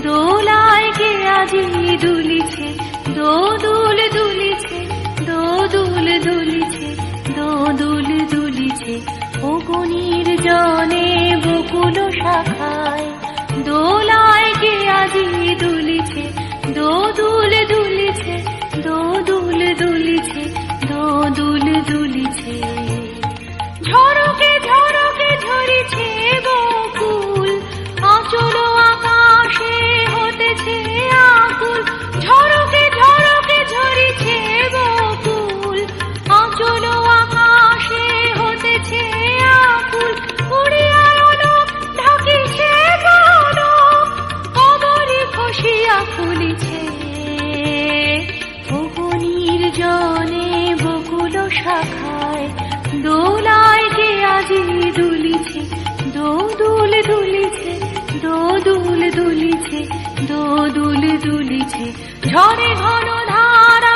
দোলায় কে আজি দুলিছে, দোদুল দুলিছে, দোদুল দুলিছে, দোদুল দুলিছে। অগণির জনে বকুল শাখায় দোলায় কে আজি দুলিছে, দোদুল দুলিছে, দোদুল দুলিছে, দোদুল দুলিছে। ঝড়কে ঝড়কে ঝরিছে বকুল, আঁচল আকাশে হতেছে আকুল। ঝড়কে ঝড়কে ঝরিছে বকুল, আঁচল আকাশে হতেছে আকুল। উড়িয়া আলোক ঢাকিছে বনক, কবরে খসিয়া ফুলিছে। অগণির জনে বকুল শাখায় দোলায় কে আজি দুলিছে, দোদুল দুলিছে, দোদুল দুলিছে, দোদুল দুলিছে। ঝড়ে ঘন ধারা